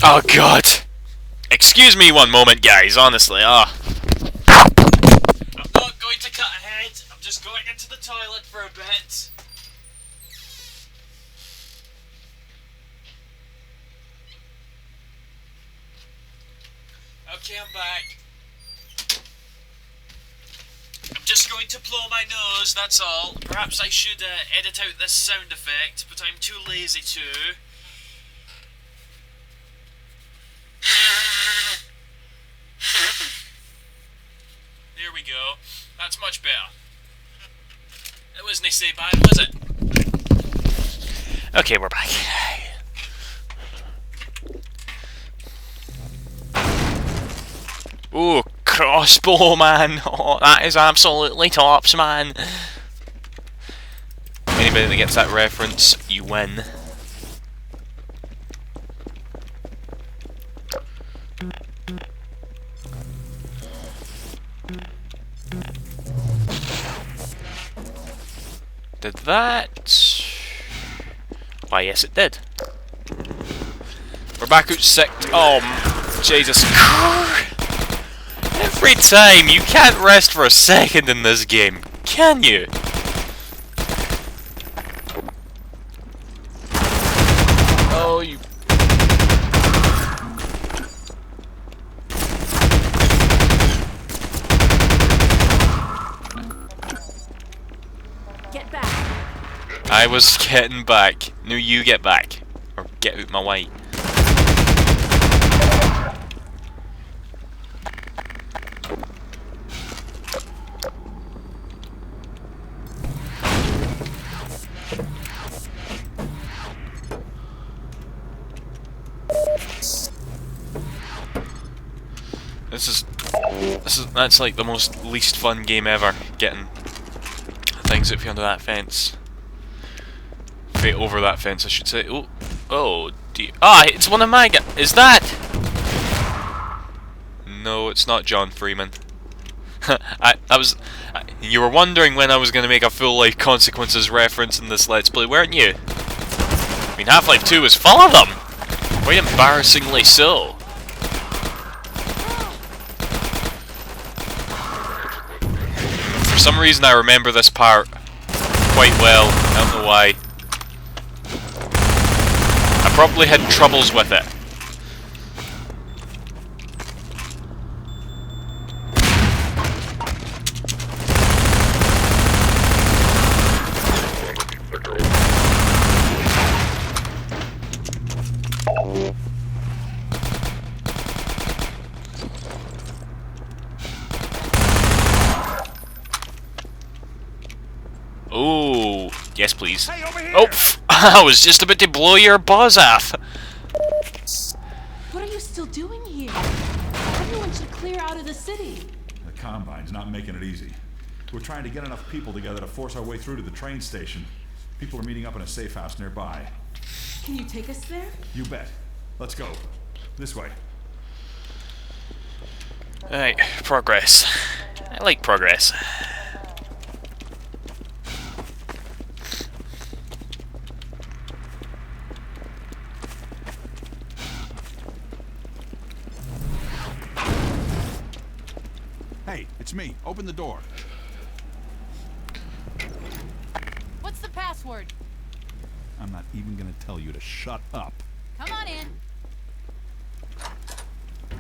Oh god! Excuse me one moment, guys, honestly, I'm not going to cut ahead, I'm just going into the toilet for a bit. Okay, I'm back. I'm just going to blow my nose, that's all. Perhaps I should edit out this sound effect, but I'm too lazy to. There we go. That's much better. It wasn't so bad, was it? Okay, we're back. Ooh, crossbow, man. Oh, that is absolutely tops, man. Anybody that gets that reference, you win. Did that? Why, yes it did. We're back at 6. Oh, Jesus. Every time, you can't rest for a second in this game, can you? Oh, you... Get back. I was getting back. No, you get back. Or get out my way. That's like the most least fun game ever, getting things out from under that fence. Over that fence, I should say. Oh dear. Ah, it's one of my guys. Is that? No, it's not John Freeman. You were wondering when I was going to make a full Life Consequences reference in this Let's Play, weren't you? I mean, Half-Life 2 is full of them! Quite embarrassingly so. For some reason I remember this part quite well, I don't know why. I probably had troubles with it. Ooh, yes please. Hey, over here. Oh, I was just about to blow your buzz off. What are you still doing here? Everyone should clear out of the city. The Combine's not making it easy. We're trying to get enough people together to force our way through to the train station. People are meeting up in a safe house nearby. Can you take us there? You bet. Let's go. This way. Alright, progress. I like progress. Hey, it's me. Open the door. What's the password? I'm not even gonna tell you to shut up. Come on in.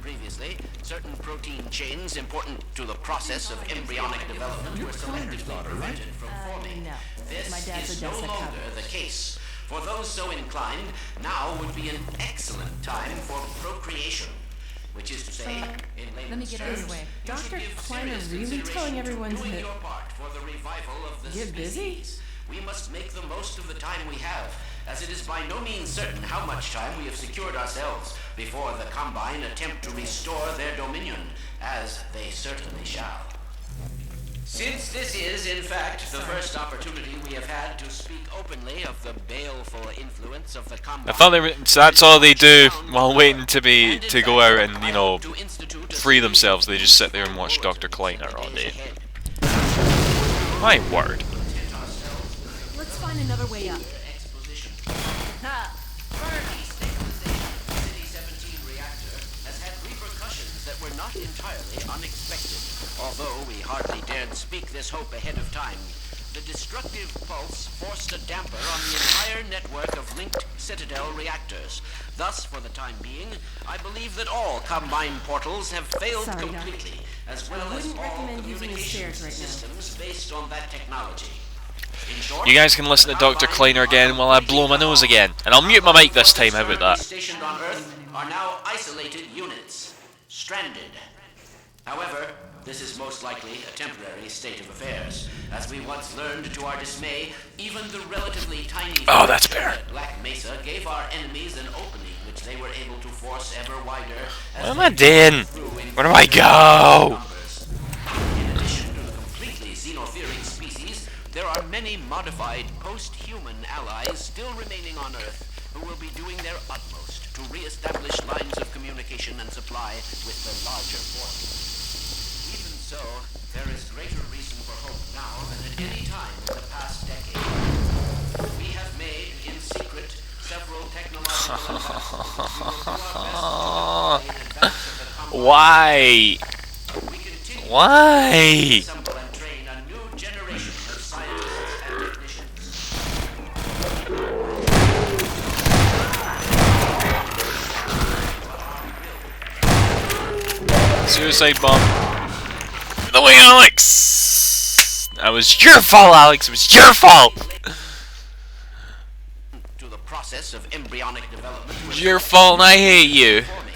Previously, certain protein chains important to the process of embryonic development were selectively prevented from forming. No. This My dad's is a no Jessica. longer the case. For those so inclined, now would be an excellent time for procreation. Which is to say, in let me layman's get terms, this away. you should Dr. give Kleiner serious really consideration telling to everyone doing to your part for the revival of the get busy? species. We must make the most of the time we have, as it is by no means certain how much time we have secured ourselves before the Combine attempt to restore their dominion, as they certainly shall. Since this is, in fact, the first opportunity we have had to speak openly of the baleful influence of the Combine, I thought that's all they do while waiting to go out and, you know, free themselves. They just sit there and watch Dr. Kleiner all day. My word. Let's find another way up. Exposition. Ha! City 17 not entirely unexpected. Although we hardly dared speak this hope ahead of time, the destructive pulse forced a damper on the entire network of linked Citadel reactors. Thus, for the time being, I believe that all Combine portals have failed Sorry, Doc. completely, as well as wouldn't all recommend using the communications stairs right now. systems based on that technology. In short, You guys can listen to Dr. Kleiner again while I blow my nose again. And I'll mute my mic this time, how about that? Stationed on Earth are now isolated units, stranded. However, this is most likely a temporary state of affairs. As we once learned to our dismay, even the relatively tiny Oh, that's fair. at Black Mesa gave our enemies an opening which they were able to force ever wider. What am I doing? Where do I go? In addition to the completely xenotheric species, there are many modified post-human allies still remaining on Earth who will be doing their utmost to re-establish lines of communication and supply with the larger forces. Even so, there is greater reason for hope now than at any time in the past decade. We have made, in secret, several technological advances which we will do our best to deploy in advance of the Combine. Why? We continue Why? to assemble and train a new generation of scientists and technicians. Suicide bomb. The way, Alex! That was your fault, Alex. It was your fault. To the process of embryonic development. It was your fault, and I hate you. Forming.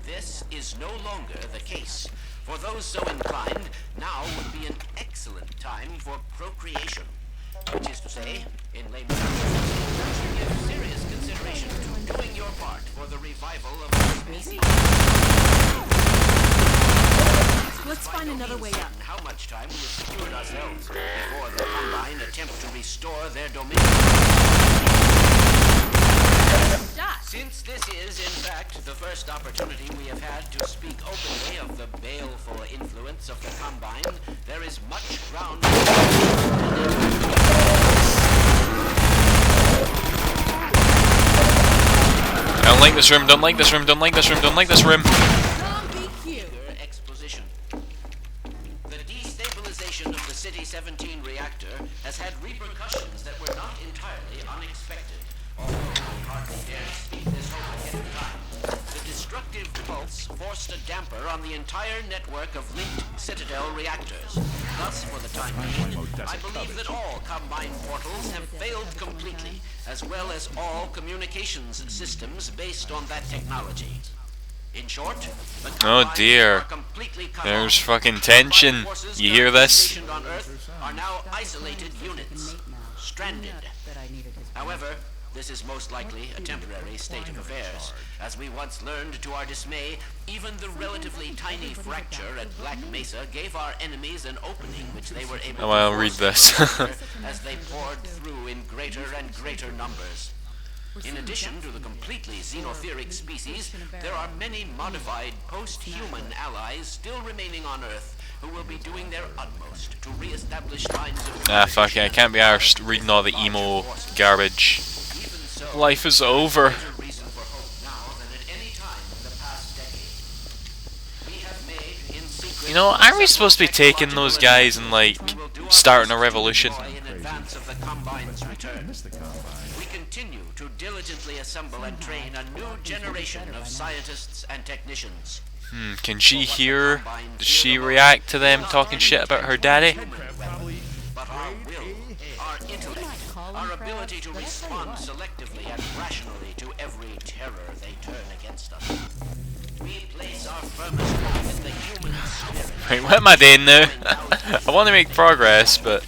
This is no longer the case. For those so inclined, now would be an excellent time for procreation. Which is to say, in layman's terms, to give serious consideration to doing your part for the revival of the species. Let's find another way up. How much time we have secured ourselves before the Combine attempt to restore their dominion. Dot. Since this is, in fact, the first opportunity we have had to speak openly of the baleful influence of the Combine, there is much ground. I don't like this room, don't like this room, don't like this room, don't like this room. Zombie Q. Exposition. The destabilization of the City-17 reactor has had repercussions that were not entirely unexpected. Although we hardly dare speak this hope ahead of time, the destructive pulse forced a damper on the entire network of linked Citadel reactors. Thus, for the time being, I believe that all Combine portals have failed completely, as well as all communications systems based on that technology. In short, the Oh Combines dear. are completely cut There's off. fucking tension. Forces You hear currently this? stationed on Earth are now isolated units, stranded. However, this is most likely a temporary state of affairs. As we once learned to our dismay, even the relatively tiny fracture at Black Mesa gave our enemies an opening which they were able Oh, I'll to read force this. further as they poured through in greater and greater numbers. In addition to the completely xenotheric species, there are many modified post-human allies still remaining on Earth who will be doing their utmost to re-establish lines of Ah, fuck it, I can't be arsed reading all the emo garbage. Even so, Life is over. greater reason for hope now than at any time in the past decade. We have made in secret. You know, aren't we supposed to be taking those guys and, like, starting a revolution? In advance of the Combine's return. Missed the Combine. We continue to diligently assemble and train a new generation of scientists and technicians. Can she hear? Does she react to them talking shit about her daddy? But our will, our intellect, our ability to respond selectively and rationally to every terror they turn against us. We place our firmest hope in the human spirit. Right, what am I doing now? I want to make progress, but...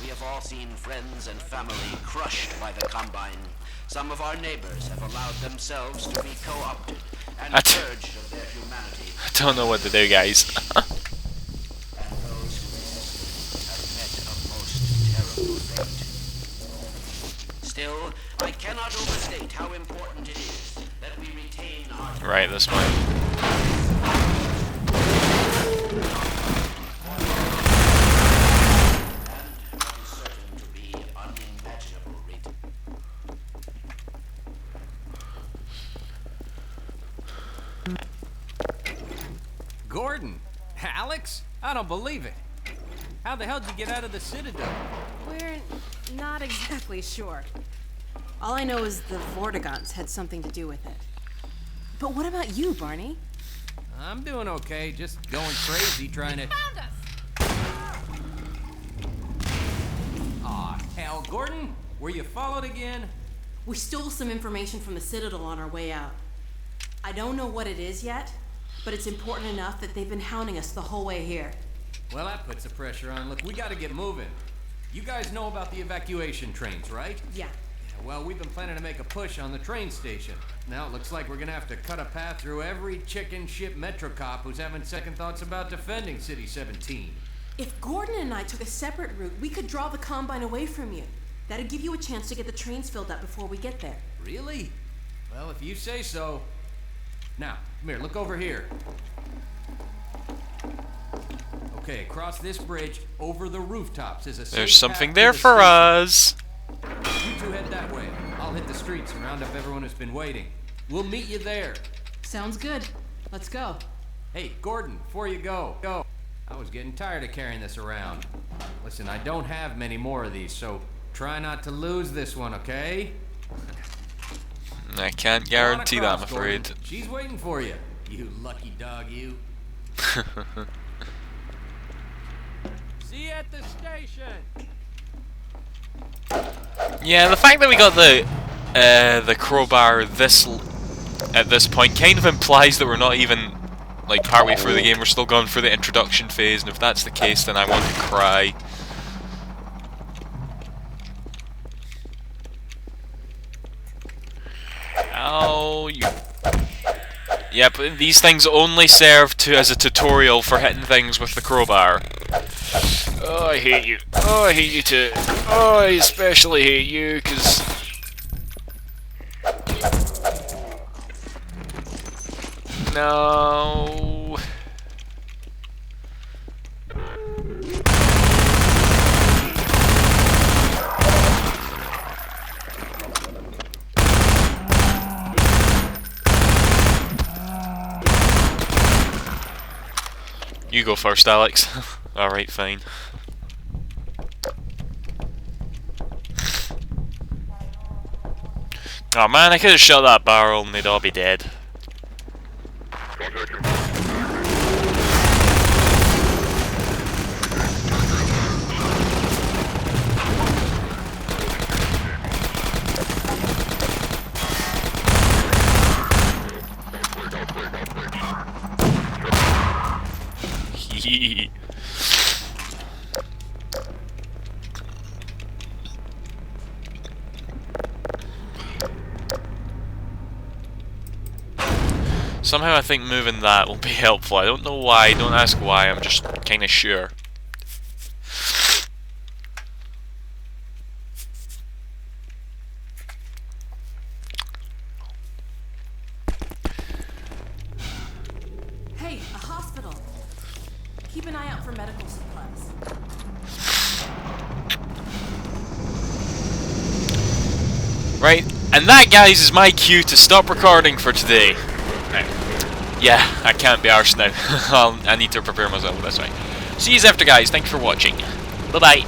We have all seen friends and family crushed by the Combine. Some of our neighbors have allowed themselves to be co-opted and purged of their humanity. I don't know what to do, guys. And those who resisted have met a most terrible fate. Still, I cannot overstate how important it is that we retain our... Right, this way. And what is certain to be unimaginable rate. Gordon. Alex? I don't believe it. How the hell did you get out of the Citadel? We're not exactly sure. All I know is the Vortigaunts had something to do with it. But what about you, Barney? I'm doing okay, just going crazy trying to... Found us! Aw, hell, Gordon? Were you followed again? We stole some information from the Citadel on our way out. I don't know what it is yet, but it's important enough that they've been hounding us the whole way here. Well, that puts the pressure on. Look, we gotta get moving. You guys know about the evacuation trains, right? Yeah. Well, we've been planning to make a push on the train station. Now it looks like we're gonna have to cut a path through every chicken ship Metro cop who's having second thoughts about defending City 17. If Gordon and I took a separate route, we could draw the Combine away from you. That'd give you a chance to get the trains filled up before we get there. Really? Well, if you say so. Now, come here, look over here. Okay, across this bridge, over the rooftops is a safe There's something path to there the for station. us. You two head that way. I'll hit the streets and round up everyone who's been waiting. We'll meet you there. Sounds good. Let's go. Hey, Gordon, before you go. I was getting tired of carrying this around. Listen, I don't have many more of these, so try not to lose this one, okay? I can't Come on guarantee that, I'm across, afraid. Gordon. She's waiting for you. You lucky dog, you. See you at the station. Yeah, the fact that we got the crowbar at this point kind of implies that we're not even like partway through the game. We're still going through the introduction phase, and if that's the case, then I want to cry. Oh, you. Yeah, but these things only serve as a tutorial for hitting things with the crowbar. Oh, I hate you. Oh, I hate you too. Oh, I especially hate you, because... No... You go first, Alex. Alright, fine. Oh man, I could have shot that barrel and they'd all be dead. Somehow I think moving that will be helpful. I don't know why, don't ask why, I'm just kinda sure. Hey, a hospital. Keep an eye out for medical supplies. Right, and that, guys, is my cue to stop recording for today. Yeah, I can't be arsed now. I need to prepare myself, that's right. See you after, guys. Thanks for watching. Bye-bye.